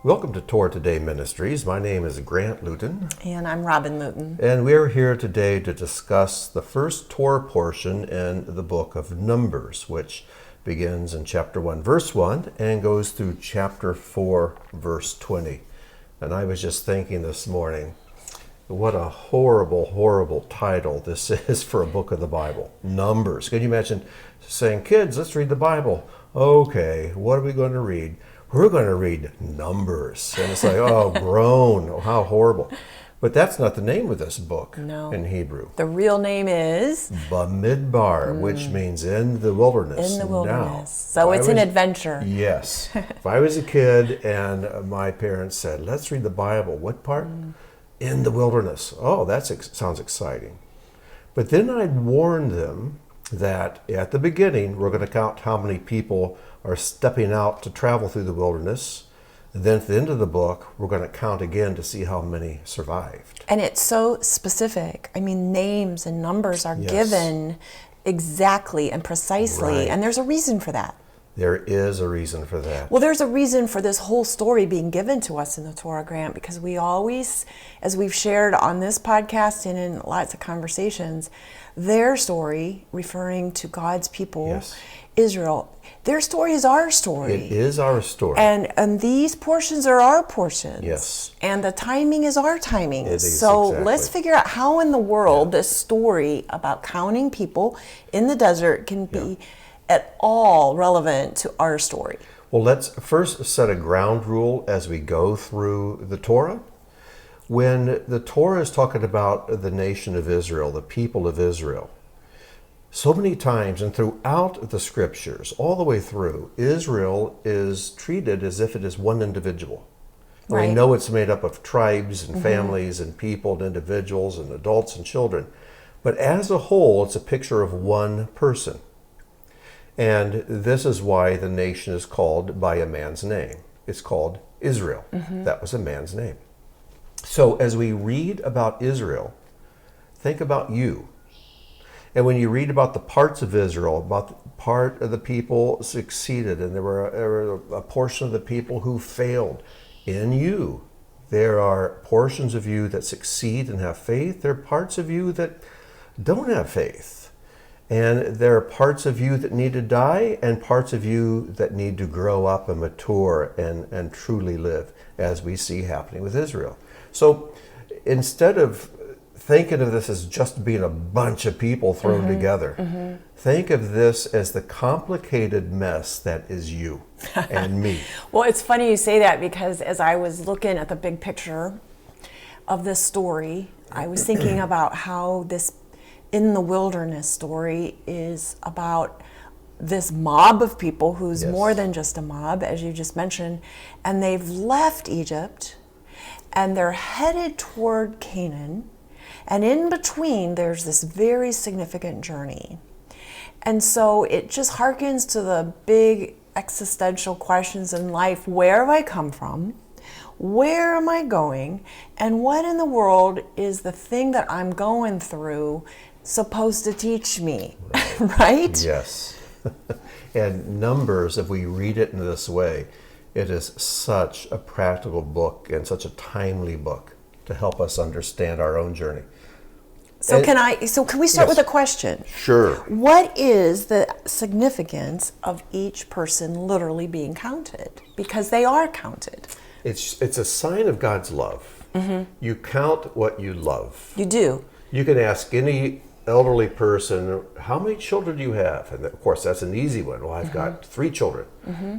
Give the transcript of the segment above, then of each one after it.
Welcome to Torah Today Ministries. My name is Grant Luton. And I'm Robin Luton. And we're here today to discuss the first Torah portion in the book of Numbers, which begins in chapter 1, verse 1, and goes through chapter 4, verse 20. And I was just thinking this morning, what a horrible, horrible title this is for a book of the Bible. Numbers. Can you imagine saying, kids, let's read the Bible. Okay, what are we going to read? We're going to read Numbers. And it's like, oh, groan, oh, how horrible. But that's not the name of this book in Hebrew. The real name is? Bamidbar, which means in the wilderness. In the wilderness. Now, so it's an adventure. Yes. If I was a kid and my parents said, let's read the Bible, what part? In the wilderness. Oh, that sounds exciting. But then I'd warn them that at the beginning, we're going to count how many people are stepping out to travel through the wilderness. And then at the end of the book, we're going to count again to see how many survived. And it's so specific. I mean, names and numbers are given exactly and precisely. Right. And there's a reason for that. There is a reason for that. Well, there's a reason for this whole story being given to us in the Torah grant, because we always, as we've shared on this podcast and in lots of conversations, their story, referring to God's people, Israel, their story is our story. It is our story. And these portions are our portions. Yes. And the timing is our timing. It is, so exactly. Let's figure out how in the world this story about counting people in the desert can be at all relevant to our story. Well, let's first set a ground rule as we go through the Torah. When the Torah is talking about the nation of Israel, the people of Israel, so many times and throughout the scriptures, all the way through, Israel is treated as if it is one individual. Right. We know it's made up of tribes and families and people and individuals and adults and children. But as a whole, it's a picture of one person. And this is why the nation is called by a man's name. It's called Israel. That was a man's name. So as we read about Israel, think about you. And when you read about the parts of Israel, about the part of the people succeeded, and there were a portion of the people who failed. In you, there are portions of you that succeed and have faith. There are parts of you that don't have faith. And there are parts of you that need to die and parts of you that need to grow up and mature and truly live, as we see happening with Israel. So instead of thinking of this as just being a bunch of people thrown together, think of this as the complicated mess that is you and me. Well, it's funny you say that, because as I was looking at the big picture of this story, I was thinking about how this in the wilderness story is about this mob of people who's more than just a mob, as you just mentioned, and they've left Egypt and they're headed toward Canaan, and in between there's this very significant journey. And so it just harkens to the big existential questions in life. Where have I come from? Where am I going? And what in the world is the thing that I'm going through supposed to teach me, right? Yes. And Numbers, if we read it in this way, it is such a practical book and such a timely book to help us understand our own journey. So can we start with a question? Sure. What is the significance of each person literally being counted? Because they are counted. It's a sign of God's love. You count what you love. You do. You can ask any elderly person, how many children do you have? And of course, that's an easy one. Well, I've got 3 children.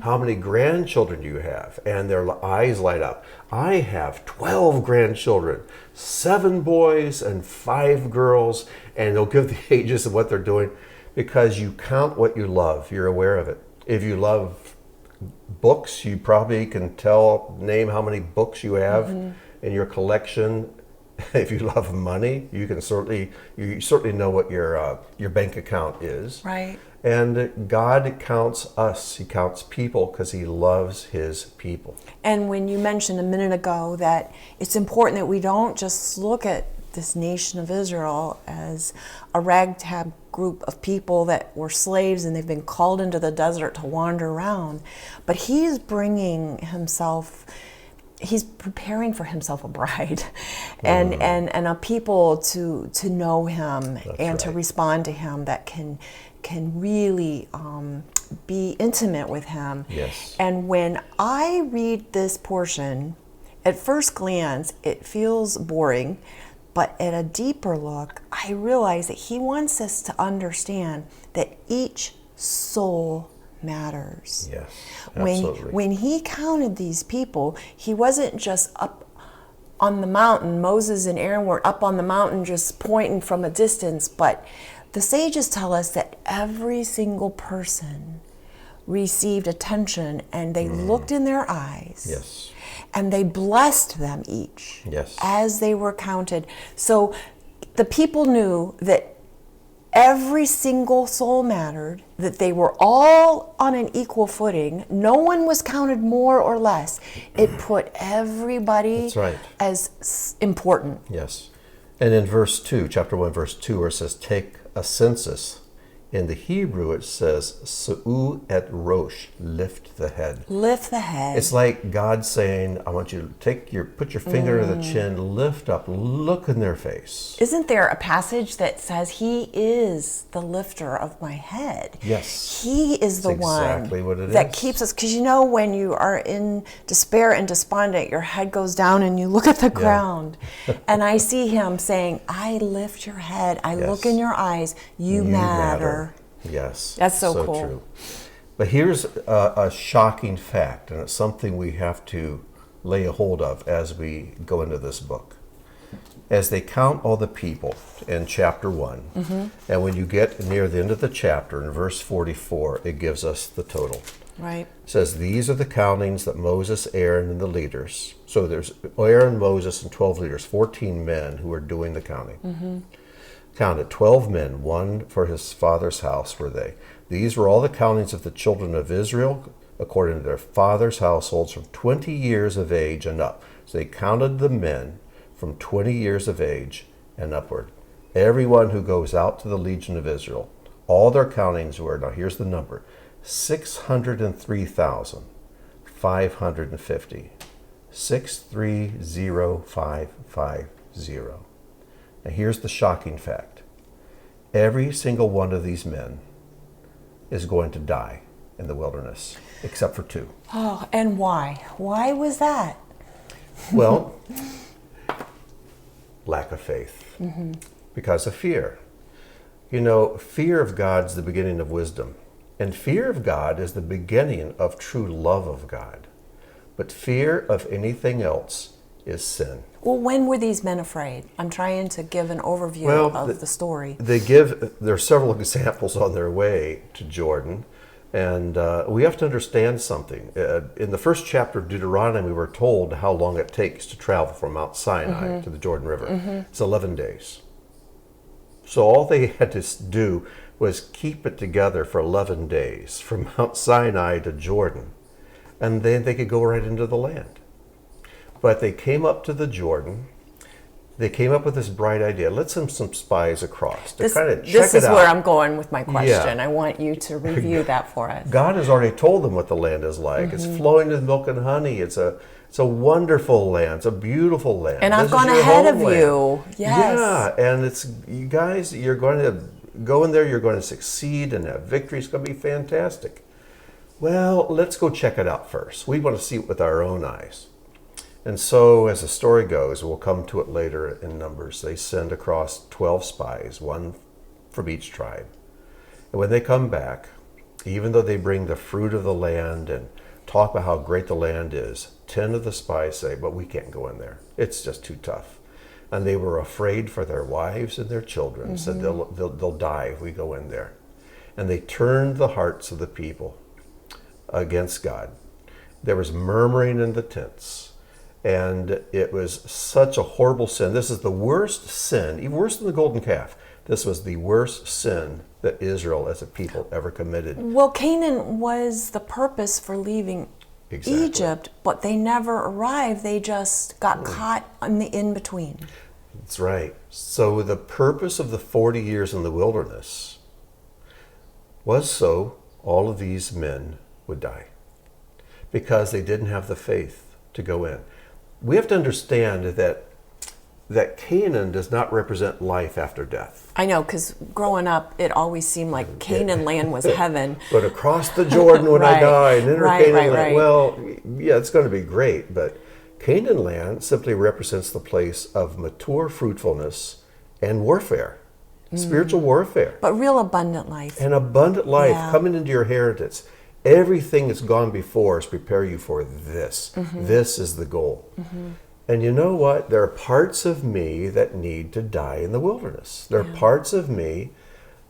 How many grandchildren do you have? And their eyes light up. I have 12 grandchildren, 7 boys and 5 girls. And they'll give the ages of what they're doing, because you count what you love. You're aware of it. If you love books, you probably can name how many books you have in your collection. If you love money, you certainly know what your bank account is. Right. And God counts us. He counts people because he loves his people. And when you mentioned a minute ago that it's important that we don't just look at this nation of Israel as a ragtag group of people that were slaves and they've been called into the desert to wander around, but he's bringing himself he's preparing for himself a bride and a people to know him. That's and to right. respond to him that can really be intimate with him. Yes. And when I read this portion, at first glance it feels boring, but at a deeper look I realize that he wants us to understand that each soul matters. Yes, absolutely. When he counted these people, he wasn't just up on the mountain. Moses and Aaron were up on the mountain just pointing from a distance, but the sages tell us that every single person received attention, and they looked in their eyes. Yes. And they blessed them each. Yes. As they were counted. So the people knew that every single soul mattered, that they were all on an equal footing. No one was counted more or less. It put everybody That's right. as important. Yes. And in verse 2, chapter 1, verse 2, where it says, take a census, in the Hebrew it says, Su'u et rosh, lift the head. Lift the head. It's like God saying, I want you to put your finger to the chin, lift up, look in their face. Isn't there a passage that says he is the lifter of my head? Yes. He is the That's one exactly what it that is. keeps us, because when you are in despair and despondent, your head goes down and you look at the ground. And I see him saying, I lift your head, I look in your eyes, you matter. Yes. That's so cool. True. But here's a shocking fact, and it's something we have to lay a hold of as we go into this book. As they count all the people in chapter 1, and when you get near the end of the chapter, in verse 44, it gives us the total. Right. It says, these are the countings that Moses, Aaron, and the leaders. So there's Aaron, Moses, and 12 leaders, 14 men who are doing the counting. Counted 12 men, one for his father's house were they. These were all the countings of the children of Israel, according to their fathers' households, from 20 years of age and up. So they counted the men from 20 years of age and upward. Everyone who goes out to the legion of Israel. All their countings were, now here's the number, 603,550. 630550. Now here's the shocking fact. Every single one of these men is going to die in the wilderness, except for 2. Oh, and why? Why was that? Well, lack of faith. Because of fear. Fear of God's the beginning of wisdom. And fear of God is the beginning of true love of God. But fear of anything else is sin. Well, when were these men afraid? I'm trying to give an overview of the story. There are several examples on their way to Jordan, and we have to understand something. In the first chapter of Deuteronomy, we're told how long it takes to travel from Mount Sinai to the Jordan River. It's 11 days. So all they had to do was keep it together for 11 days from Mount Sinai to Jordan, and then they could go right into the land. But they came up to the Jordan. They came up with this bright idea. Let's send some spies across to kind of check it out. This is where I'm going with my question. Yeah. I want you to review that for us. God has already told them what the land is like. It's flowing with milk and honey. It's a wonderful land. It's a beautiful land. And I've gone ahead of you. Yes. Yeah, and you guys, you're going to go in there. You're going to succeed and have victory. It's going to be fantastic. Well, let's go check it out first. We want to see it with our own eyes. And so, as the story goes, we'll come to it later in Numbers, they send across 12 spies, one from each tribe. And when they come back, even though they bring the fruit of the land and talk about how great the land is, 10 of the spies say, but we can't go in there. It's just too tough. And they were afraid for their wives and their children, said they'll die if we go in there. And they turned the hearts of the people against God. There was murmuring in the tents. And it was such a horrible sin. This is the worst sin, even worse than the golden calf. This was the worst sin that Israel as a people ever committed. Well, Canaan was the purpose for leaving Egypt, but they never arrived. They just got caught in the in-between. That's right. So the purpose of the 40 years in the wilderness was so all of these men would die because they didn't have the faith to go in. we have to understand that Canaan does not represent life after death. I know, because growing up, it always seemed like Canaan land was heaven. But across the Jordan when I die and enter Canaan land, right. well, yeah, it's going to be great. But Canaan land simply represents the place of mature fruitfulness and warfare, spiritual warfare. But real abundant life. An abundant life coming into your inheritance. Everything that's gone before is prepare you for this. This is the goal. And you know what? There are parts of me that need to die in the wilderness. There are parts of me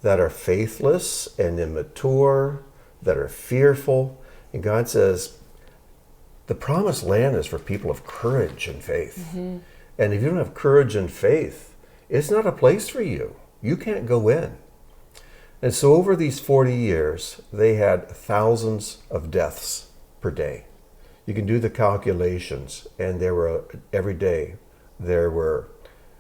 that are faithless and immature, that are fearful. And God says, the promised land is for people of courage and faith. And if you don't have courage and faith, it's not a place for you. You can't go in. And so over these 40 years, they had thousands of deaths per day. You can do the calculations, and every day there were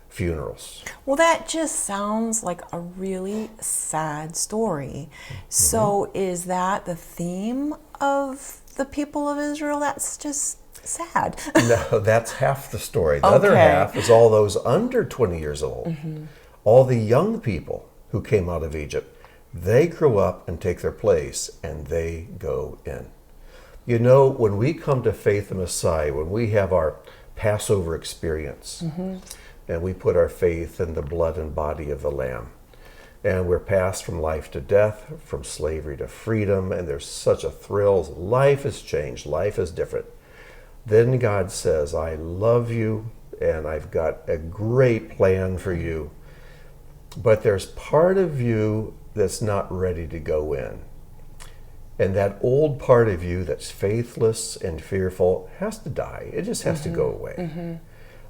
funerals. Well, that just sounds like a really sad story. So is that the theme of the people of Israel? That's just sad. No, that's half the story. The other half is all those under 20 years old. All the young people who came out of Egypt. They grow up and take their place, and they go in. You know, when we come to faith in Messiah, when we have our Passover experience, and we put our faith in the blood and body of the Lamb, and we're passed from life to death, from slavery to freedom, and there's such a thrill. Life has changed. Life is different. Then God says, I love you, and I've got a great plan for you. But there's part of you that's not ready to go in. And that old part of you that's faithless and fearful has to die. It just has to go away.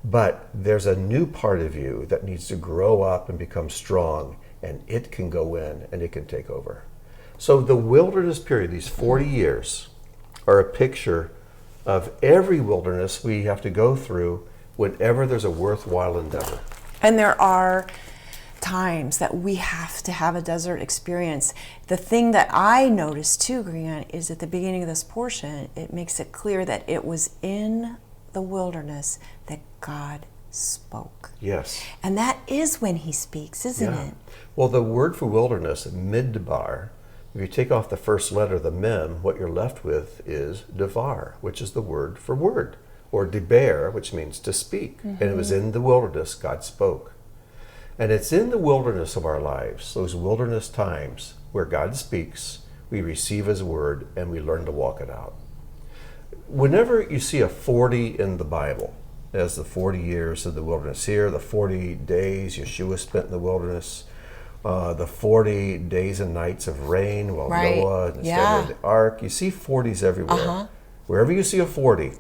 But there's a new part of you that needs to grow up and become strong, and it can go in and it can take over. So the wilderness period, these 40 years, are a picture of every wilderness we have to go through whenever there's a worthwhile endeavor. And there are times that we have to have a desert experience. The thing that I noticed too, Grant, is at the beginning of this portion, it makes it clear that it was in the wilderness that God spoke. Yes. And that is when he speaks, isn't it? Well, the word for wilderness, Midbar, if you take off the first letter, the mem, what you're left with is devar, which is the word for word, or deber, which means to speak. And it was in the wilderness God spoke. And it's in the wilderness of our lives, those wilderness times, where God speaks, we receive his word, and we learn to walk it out. Whenever you see a 40 in the Bible, as the 40 years of the wilderness here, the 40 days Yeshua spent in the wilderness, the 40 days and nights of rain while Noah and stayed in the ark, you see 40s everywhere. Wherever you see a 40,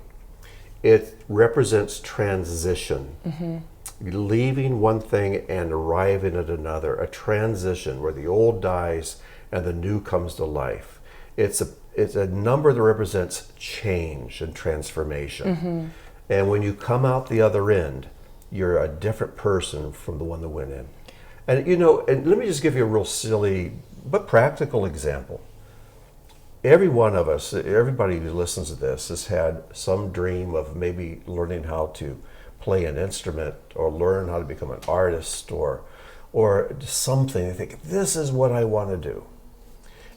it represents transition. Leaving one thing and arriving at another, a transition where the old dies and the new comes to life. It's a number that represents change and transformation. And when you come out the other end, you're a different person from the one that went in. And you know, and let me just give you a real silly but practical example. Every one of us, everybody who listens to this, has had some dream of maybe learning how to play an instrument or learn how to become an artist or something. You think, this is what I want to do.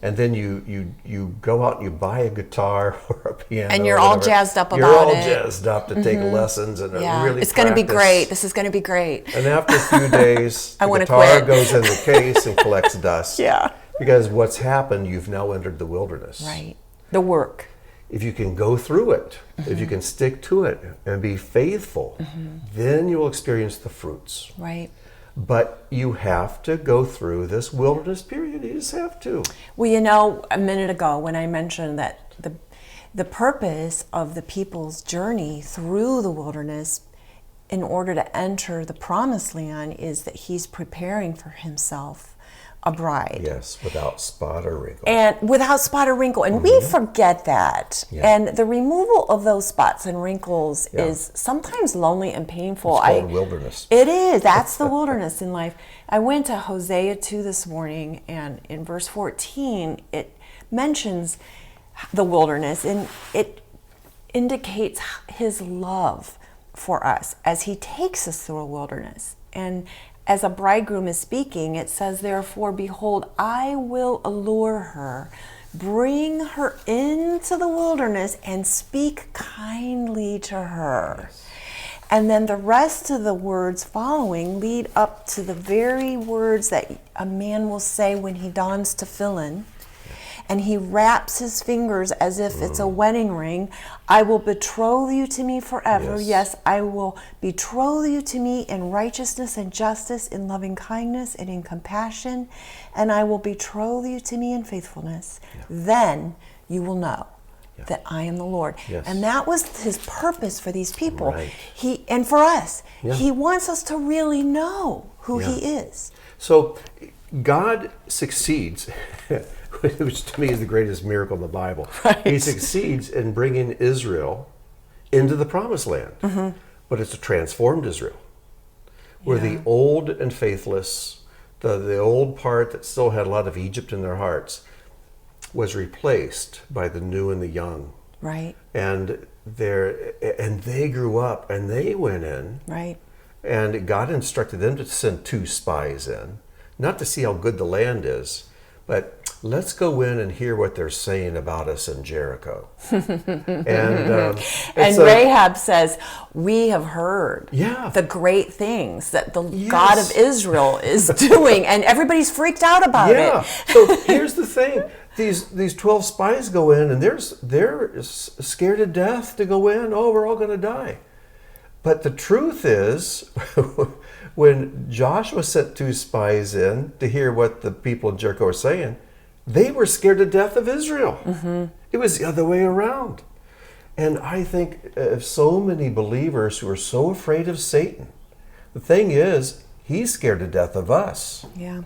And then you go out and you buy a guitar or a piano. And you're all jazzed up about it. You're all jazzed up to take lessons and really it's going to be great. This is going to be great. And after a few days, the guitar goes in the case and collects dust. Because what's happened, you've now entered the wilderness. Right. The work. If you can go through it, if you can stick to it and be faithful, then you will experience the fruits. Right. But you have to go through this wilderness period. You just have to. Well, you know, a minute ago when I mentioned that the purpose of the people's journey through the wilderness in order to enter the promised land is that he's preparing for himself a bride. Yes, without spot or wrinkle. And without spot or wrinkle. And we forget that. And the removal of those spots and wrinkles is sometimes lonely and painful. It's called wilderness. It is. That's the wilderness in life. I went to Hosea 2 this morning, and in verse 14, it mentions the wilderness, and it indicates his love for us as he takes us through a wilderness. And as a bridegroom is speaking, it says, therefore, behold, I will allure her, bring her into the wilderness and speak kindly to her. Yes. And then the rest of the words following lead up to the very words that a man will say when he dons tefillin, and he wraps his fingers as if it's a wedding ring. I will betroth you to me forever. Yes, I will betroth you to me in righteousness and justice, in loving kindness and in compassion, and I will betroth you to me in faithfulness. Yeah. Then you will know that I am the Lord. Yes. And that was his purpose for these people. Right. And for us, he wants us to really know who he is. So God succeeds, which to me is the greatest miracle in the Bible. Right. He succeeds in bringing Israel into the promised land. Mm-hmm. But it's a transformed Israel, where the old and faithless, the old part that still had a lot of Egypt in their hearts, was replaced by the new and the young. Right. And they grew up and they went in. Right. And God instructed them to send 2 spies in, not to see how good the land is, but let's go in and hear what they're saying about us in Jericho. And Rahab says, we have heard the great things that the God of Israel is doing, and everybody's freaked out about it. So here's the thing. These 12 spies go in, and they're scared to death to go in. Oh, we're all going to die. But the truth is, when Joshua sent 2 spies in to hear what the people in Jericho were saying, they were scared to death of Israel. Mm-hmm. It was the other way around. And I think of so many believers who are so afraid of Satan. The thing is, he's scared to death of us. Yeah.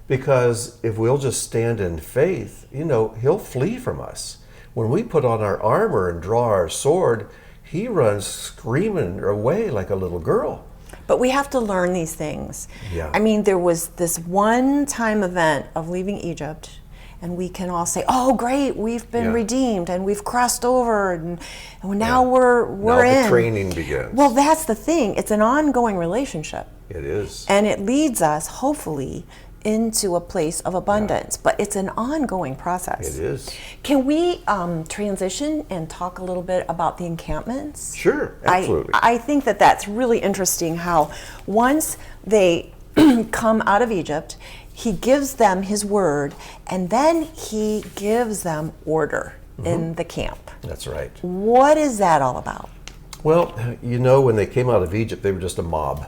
Because if we'll just stand in faith, he'll flee from us. When we put on our armor and draw our sword, he runs screaming away like a little girl. But we have to learn these things. Yeah. I mean, there was this one-time event of leaving Egypt, and we can all say, "Oh, great, we've been redeemed, and we've crossed over, and now we're in." Now the training begins. Well, that's the thing. It's an ongoing relationship. It is. And it leads us, hopefully, into a place of abundance, but it's an ongoing process. It is. Can we transition and talk a little bit about the encampments? Sure, absolutely. I think that's really interesting how once they come out of Egypt, he gives them his word, and then he gives them order in the camp. That's right. What is that all about? Well, when they came out of Egypt, they were just a mob.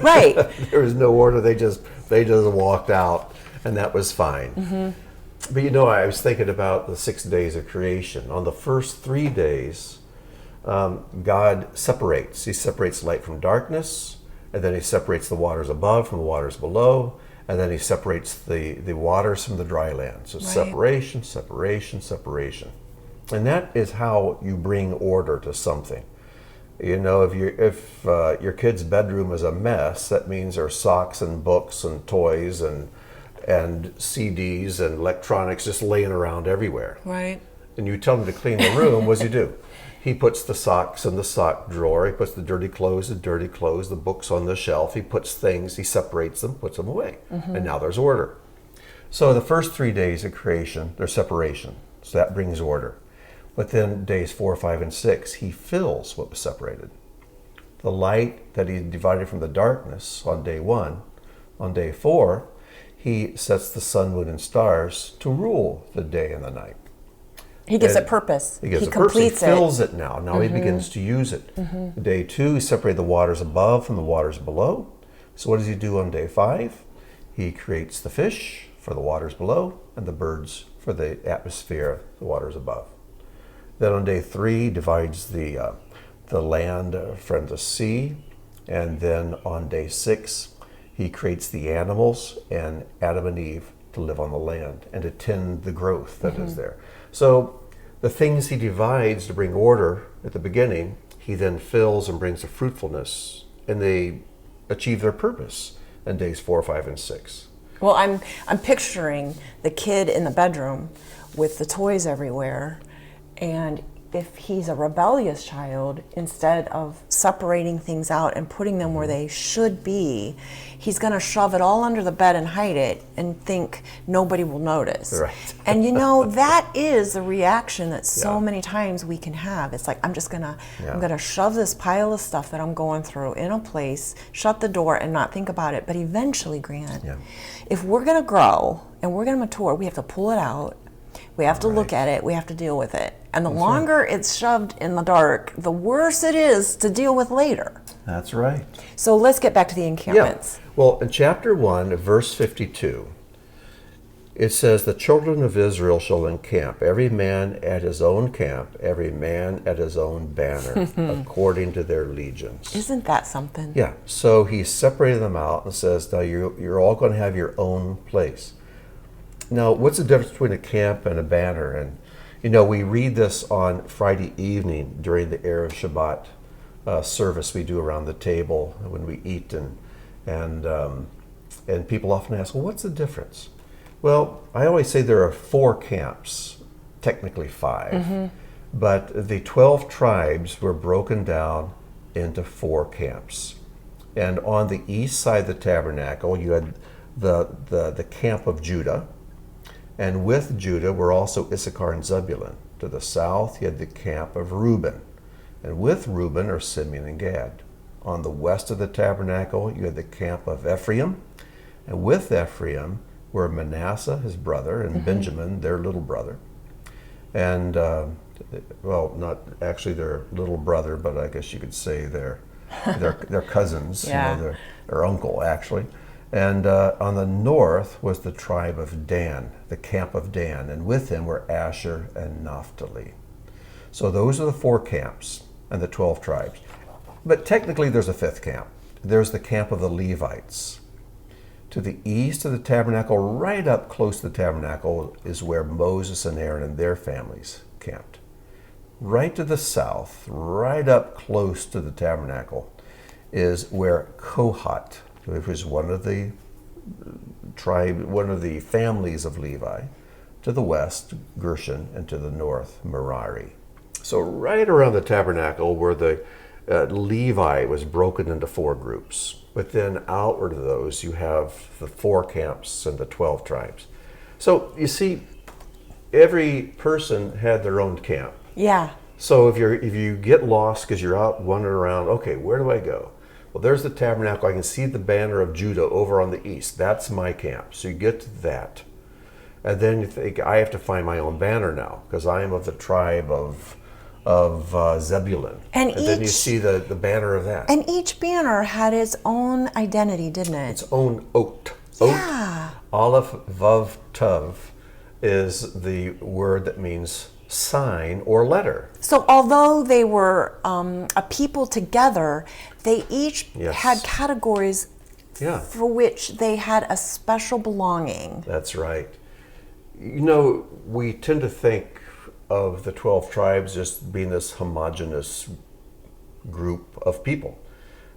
Right. There was no order. They just walked out, and that was fine. Mm-hmm. But I was thinking about the 6 days of creation. On the first 3 days, God separates. He separates light from darkness, and then he separates the waters above from the waters below, and then he separates the waters from the dry land. So separation, separation, separation. And that is how you bring order to something. If your kid's bedroom is a mess, that means there's socks and books and toys and CDs and electronics just laying around everywhere. Right. And you tell him to clean the room, what does he do? He puts the socks in the sock drawer, he puts the dirty clothes, the books on the shelf, he separates them, puts them away. Mm-hmm. And now there's order. So the first 3 days of creation, there's separation. So that brings order. But then days 4, 5, and 6, he fills what was separated. The light that he divided from the darkness on day 1, on day 4, he sets the sun, moon, and stars to rule the day and the night. He gives it purpose. He gives it completes purpose. He fills it now. Now he begins to use it. Mm-hmm. Day 2, he separated the waters above from the waters below. So what does he do on day 5? He creates the fish for the waters below and the birds for the atmosphere, the waters above. Then on day 3, he divides the land from the sea. And then on day 6, he creates the animals and Adam and Eve to live on the land and to tend the growth that is there. So the things he divides to bring order at the beginning, he then fills and brings the fruitfulness, and they achieve their purpose in days 4, 5, and 6. Well, I'm picturing the kid in the bedroom with the toys everywhere, and if he's a rebellious child, instead of separating things out and putting them where they should be, he's going to shove it all under the bed and hide it and think nobody will notice. Right. And that is the reaction that so many times we can have. It's like, I'm going to shove this pile of stuff that I'm going through in a place, shut the door, and not think about it. But eventually, Grant, if we're going to grow and we're going to mature, we have to pull it out. We have to look at it. We have to deal with it. And the longer it's shoved in the dark, the worse it is to deal with later. That's right. So let's get back to the encampments. Yeah. Well, in chapter 1, verse 52, it says, the children of Israel shall encamp, every man at his own camp, every man at his own banner, according to their legions. Isn't that something? Yeah. So he separated them out and says, now you're all going to have your own place. Now, what's the difference between a camp and a banner? And, we read this on Friday evening during the Erev Shabbat service we do around the table when we eat, and people often ask, well, what's the difference? Well, I always say there are 4 camps, technically 5, but the 12 tribes were broken down into 4 camps. And on the east side of the tabernacle, you had the camp of Judah. And with Judah were also Issachar and Zebulun. To the south, you had the camp of Reuben. And with Reuben are Simeon and Gad. On the west of the tabernacle, you had the camp of Ephraim. And with Ephraim were Manasseh, his brother, and Benjamin, their little brother. And, not actually their little brother, but I guess you could say their cousins, their uncle, actually. And on the north was the tribe of Dan, the camp of Dan, and with him were Asher and Naphtali. So those are the 4 camps and the 12 tribes. But technically there's a 5th camp. There's the camp of the Levites. To the east of the tabernacle, right up close to the tabernacle, is where Moses and Aaron and their families camped. Right to the south, right up close to the tabernacle, is where Kohat, which was one of the families of Levi, to the west, Gershon, and to the north, Merari. So right around the tabernacle where the Levi was broken into 4 groups. But then outward of those, you have the 4 camps and the 12 tribes. So you see, every person had their own camp. Yeah. So if you get lost because you're out wandering around, okay, where do I go? Well, there's the tabernacle. I can see the banner of Judah over on the east. That's my camp. So you get to that. And then you think, I have to find my own banner now because I am of the tribe of Zebulun. And then you see the banner of that. And each banner had its own identity, didn't it? Its own oat. Yeah. Aleph, Vav, Tav is the word that means sign or letter. So although they were a people together, they each had categories for which they had a special belonging. That's right. We tend to think of the 12 tribes just being this homogeneous group of people.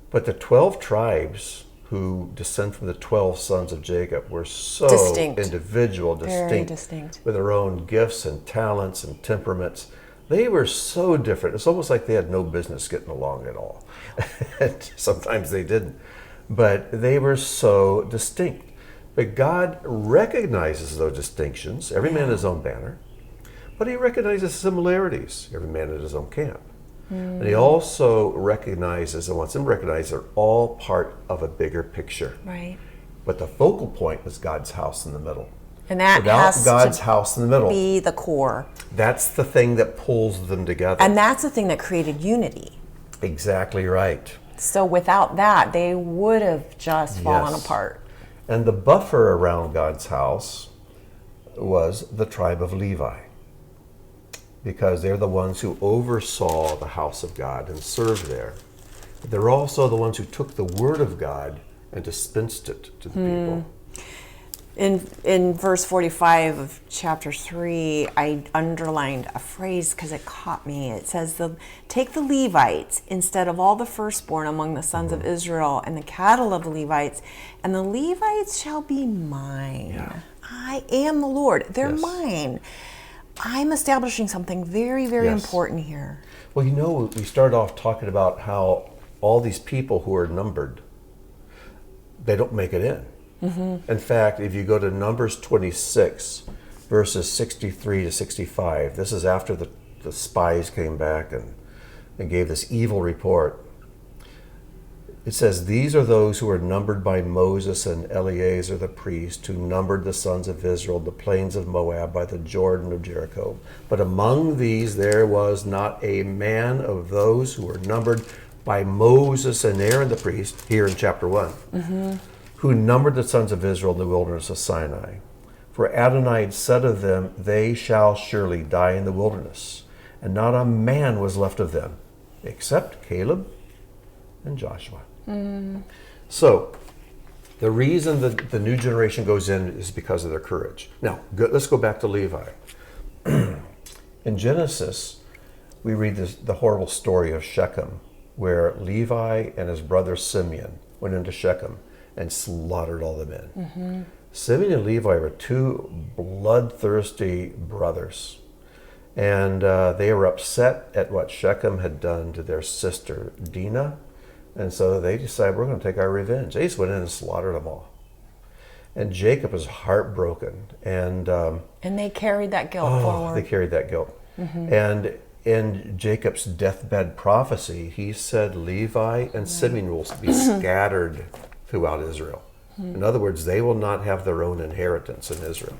But the 12 tribes who descend from the 12 sons of Jacob were so individual, very distinct, with their own gifts and talents and temperaments. They were so different. It's almost like they had no business getting along at all. Sometimes they didn't. But they were so distinct. But God recognizes those distinctions, every man his own banner, but he recognizes similarities, every man at his own camp. And he also recognizes and wants them to recognize they're all part of a bigger picture. Right. But the focal point is God's house in the middle. And that has God's house in the middle, be the core. That's the thing that pulls them together. And that's the thing that created unity. Exactly right. So without that, they would have just fallen apart. And the buffer around God's house was the tribe of Levi, because they're the ones who oversaw the house of God and served there. But they're also the ones who took the word of God and dispensed it to the people. In verse 45 of chapter 3, I underlined a phrase because it caught me. It says, take the Levites instead of all the firstborn among the sons of Israel and the cattle of the Levites, and the Levites shall be mine. I am the Lord. They're mine. I'm establishing something very, very Yes. important here. Well, we started off talking about how all these people who are numbered, they don't make it in. In fact, if you go to Numbers 26, verses 63 to 65, this is after the spies came back and gave this evil report. It says, "These are those who were numbered by Moses and Eleazar the priest, who numbered the sons of Israel, the plains of Moab, by the Jordan of Jericho. But among these there was not a man of those who were numbered by Moses and Aaron the priest," here in chapter 1, "who numbered the sons of Israel in the wilderness of Sinai. For Adonai had said of them, they shall surely die in the wilderness. And not a man was left of them, except Caleb and Joshua." So, the reason that the new generation goes in is because of their courage. Now, let's go back to Levi. In Genesis, we read the horrible story of Shechem, where Levi and his brother Simeon went into Shechem and slaughtered all the men. Simeon and Levi were two bloodthirsty brothers. And they were upset at what Shechem had done to their sister Dinah. And so they decided, we're going to take our revenge. They just went in and slaughtered them all. And Jacob was heartbroken. And they carried that guilt forward. They carried that guilt. And in Jacob's deathbed prophecy, he said Levi and Simeon will be scattered throughout Israel. In other words, they will not have their own inheritance in Israel.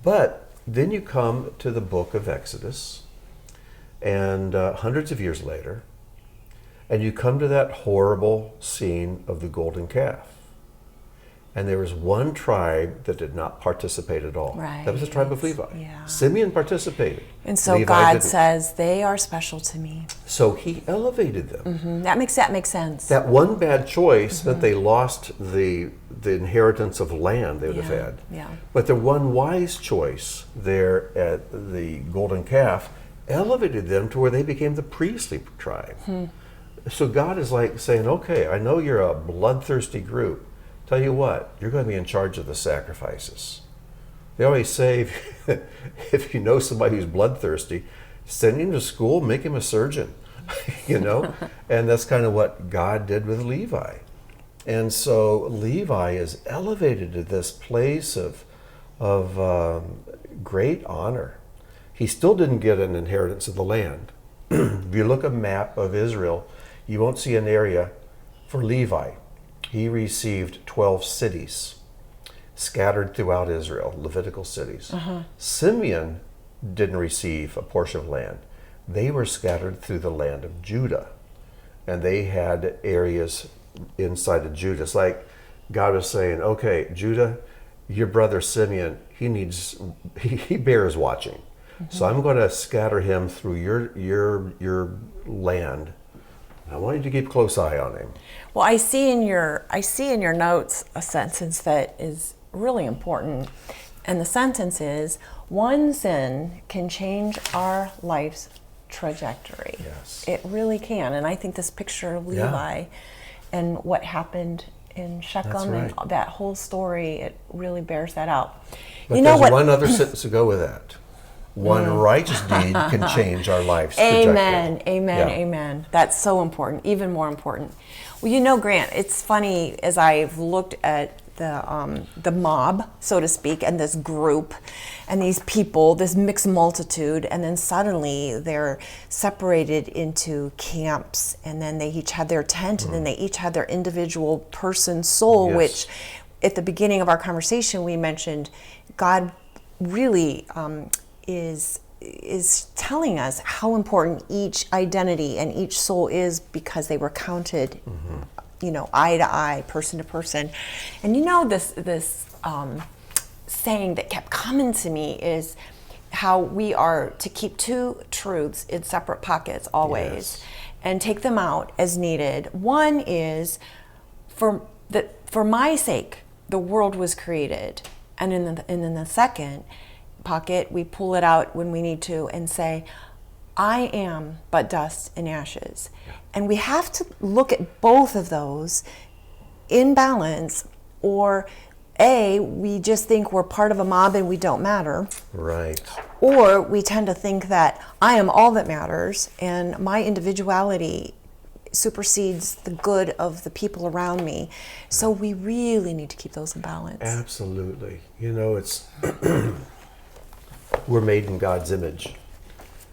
But then you come to the book of Exodus, and hundreds of years later, and you come to that horrible scene of the golden calf. And there was one tribe that did not participate at all. Right. That was the tribe of Levi. Yeah. Simeon participated. And so Levi God didn't. says, they are special to me. So he elevated them. That makes sense. That one bad choice that they lost the inheritance of land they would have had. Yeah. But the one wise choice there at the golden calf elevated them to where they became the priestly tribe. So God is like saying, okay, I know you're a bloodthirsty group. Tell you what, you're going to be in charge of the sacrifices. They always say, if you know somebody who's bloodthirsty, send him to school, make him a surgeon, And that's kind of what God did with Levi. And so Levi is elevated to this place of great honor. He still didn't get an inheritance of the land. If you look at a map of Israel, you won't see an area for Levi. He received 12 cities scattered throughout Israel, Levitical cities. Simeon didn't receive a portion of land. They were scattered through the land of Judah. And they had areas inside of Judah. It's like God was saying, okay, Judah, your brother Simeon, he bears watching. So I'm going to scatter him through your land. I want you to keep a close eye on him. Well, I see in your notes a sentence that is really important. And the sentence is, one sin can change our life's trajectory. Yes. It really can. And I think this picture of Levi and what happened in Shechem and that whole story, it really bears that out. But there's one other sentence to go with that. One righteous deed can change our life's trajectory. Amen. That's so important, even more important. Well, Grant, it's funny as I've looked at the mob, so to speak, and this group and these people, this mixed multitude, and then suddenly they're separated into camps, and then they each had their tent, and then they each had their individual person soul, which at the beginning of our conversation we mentioned God really is telling us how important each identity and each soul is, because they were counted eye to eye, person to person. And this saying that kept coming to me is how we are to keep two truths in separate pockets always, and take them out as needed. One is for my sake the world was created, and in the second pocket we pull it out when we need to and say, I am but dust and ashes. And we have to look at both of those in balance, or we just think we're part of a mob and we don't matter. Right. Or we tend to think that I am all that matters and my individuality supersedes the good of the people around me. So we really need to keep those in balance. Absolutely. It's we're made in God's image,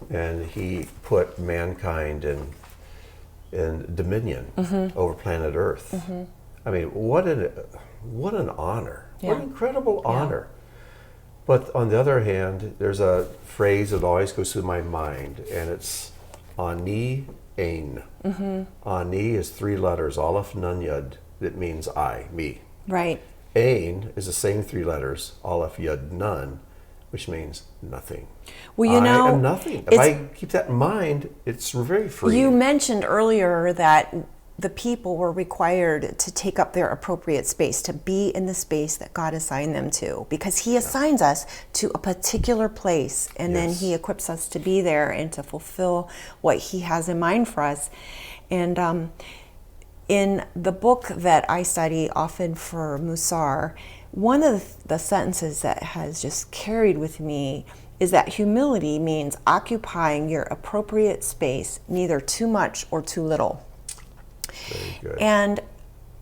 and He put mankind in dominion over planet Earth. I mean, what an honor! Yeah. What an incredible honor! But on the other hand, there's a phrase that always goes through my mind, and it's ani ein. Ani is 3 letters, Aleph Nun Yud. It means I, me. Right. Ein is the same 3 letters, Aleph Yud Nun, which means nothing. Well, I am nothing. If I keep that in mind, it's very free. You mentioned earlier that the people were required to take up their appropriate space, to be in the space that God assigned them to, because He assigns us to a particular place, and then He equips us to be there and to fulfill what He has in mind for us. And in the book that I study often for Musar, one of the sentences that has just carried with me is that humility means occupying your appropriate space, neither too much or too little. Very good. And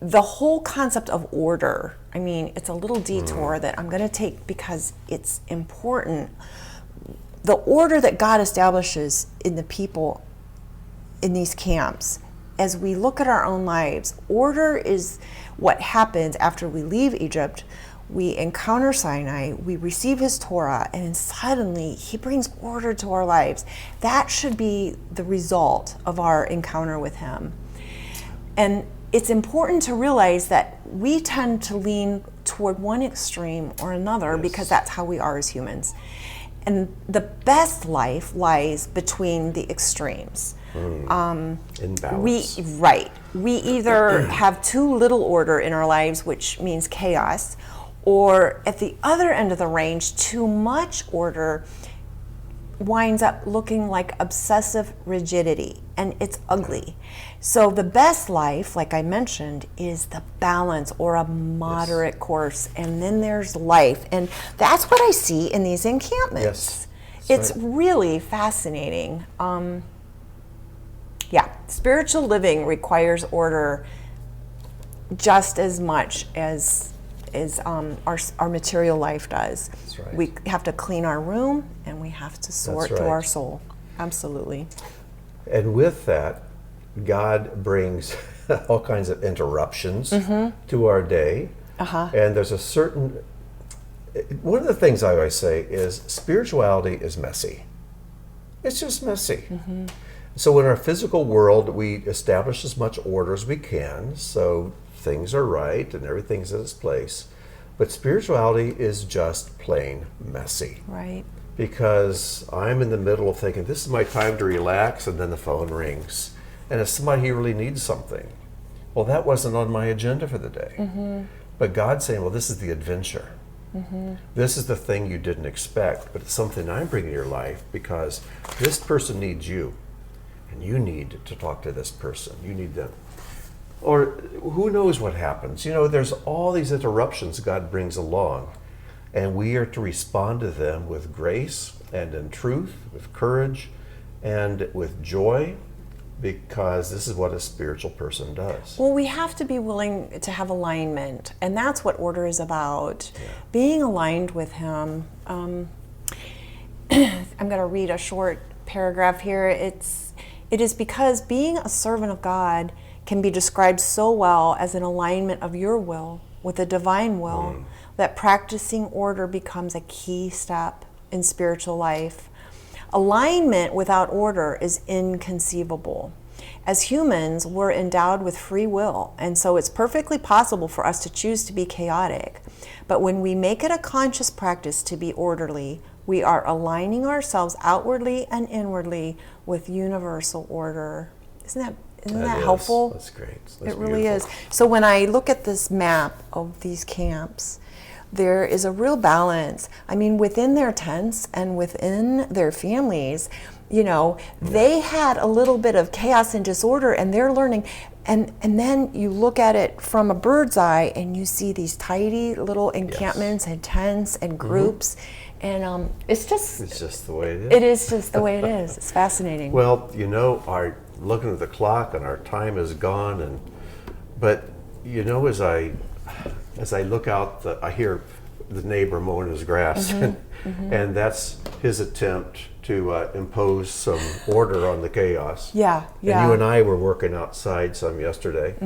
the whole concept of order, I mean, it's a little detour that I'm going to take because it's important. The order that God establishes in the people in these camps, as we look at our own lives, order is what happens after we leave Egypt. We encounter Sinai, we receive His Torah, and suddenly He brings order to our lives. That should be the result of our encounter with Him. And it's important to realize that we tend to lean toward one extreme or another because that's how we are as humans. And the best life lies between the extremes. In balance. We either have too little order in our lives, which means chaos, or at the other end of the range, too much order winds up looking like obsessive rigidity, and it's ugly. So the best life, like I mentioned, is the balance or a moderate course, and then there's life. And that's what I see in these encampments. It's really fascinating. Spiritual living requires order just as much as our material life does. That's right. We have to clean our room and we have to sort to our soul. Absolutely. And with that, God brings all kinds of interruptions to our day. And there's a certain, one of the things I always say is spirituality is messy. It's just messy. So in our physical world, we establish as much order as we can, so things are right and everything's in its place. But spirituality is just plain messy. Right. Because I'm in the middle of thinking, this is my time to relax, and then the phone rings. And it's somebody who really needs something. Well, that wasn't on my agenda for the day. But God's saying, well, this is the adventure. This is the thing you didn't expect, but it's something I'm bringing to your life because this person needs you. And you need to talk to this person. You need them. Or who knows what happens. There's all these interruptions God brings along. And we are to respond to them with grace and in truth, with courage and with joy, because this is what a spiritual person does. Well, we have to be willing to have alignment, and that's what order is about. Being aligned with Him. I'm going to read a short paragraph here. It is because being a servant of God can be described so well as an alignment of your will with the divine will that practicing order becomes a key step in spiritual life. Alignment without order is inconceivable. As humans, we're endowed with free will, and so it's perfectly possible for us to choose to be chaotic. But when we make it a conscious practice to be orderly, we are aligning ourselves outwardly and inwardly with universal order. Isn't that helpful? That's great. That's it really is. So when I look at this map of these camps, there is a real balance. I mean, within their tents and within their families, they had a little bit of chaos and disorder, and they're learning. And then you look at it from a bird's eye and you see these tidy little encampments and tents and groups. And it's just the way it is. It is just the way it is. It's fascinating. Well, looking at the clock and our time is gone, but as I look out, I hear the neighbor mowing his grass, and that's his attempt to impose some order on the chaos. Yeah. And you and I were working outside some yesterday,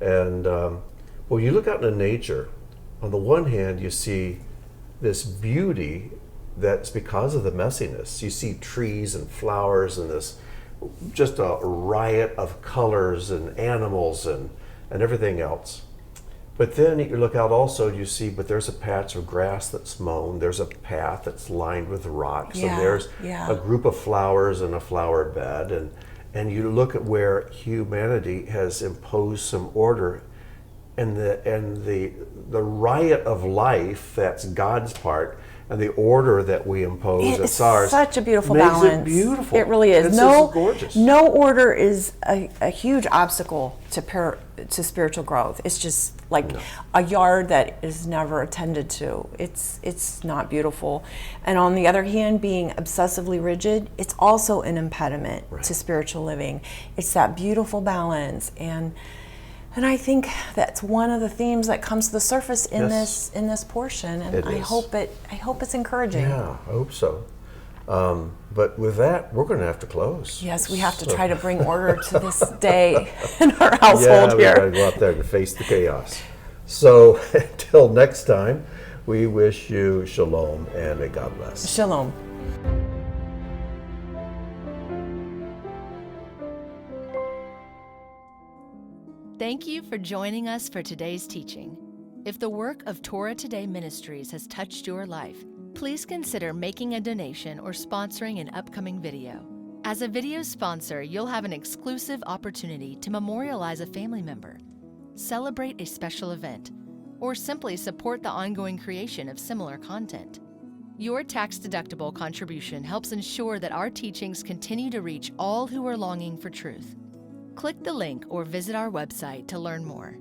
and you look out into nature. On the one hand, you see this beauty that's because of the messiness. You see trees and flowers and this just a riot of colors and animals and everything else. But then you look out also, you see, but there's a patch of grass that's mown, there's a path that's lined with rocks, and there's a group of flowers in a flower bed, and you look at where humanity has imposed some order, and the riot of life, that's God's part, and the order that we impose, that's ours. It's such a beautiful makes balance. It beautiful. It really is. It's just gorgeous. No order is a huge obstacle to spiritual growth. It's just like a yard that is never attended to. It's not beautiful. And on the other hand, being obsessively rigid, it's also an impediment to spiritual living. It's that beautiful balance, and I think that's one of the themes that comes to the surface in this portion, and I hope it's encouraging. Yeah, I hope so. But with that, we're going to have to close. Yes, we have to try to bring order to this day in our household here. Yeah, we got to go out there and face the chaos. So until next time, we wish you shalom and may God bless. Shalom. Thank you for joining us for today's teaching. If the work of Torah Today Ministries has touched your life, please consider making a donation or sponsoring an upcoming video. As a video sponsor, you'll have an exclusive opportunity to memorialize a family member, celebrate a special event, or simply support the ongoing creation of similar content. Your tax-deductible contribution helps ensure that our teachings continue to reach all who are longing for truth. Click the link or visit our website to learn more.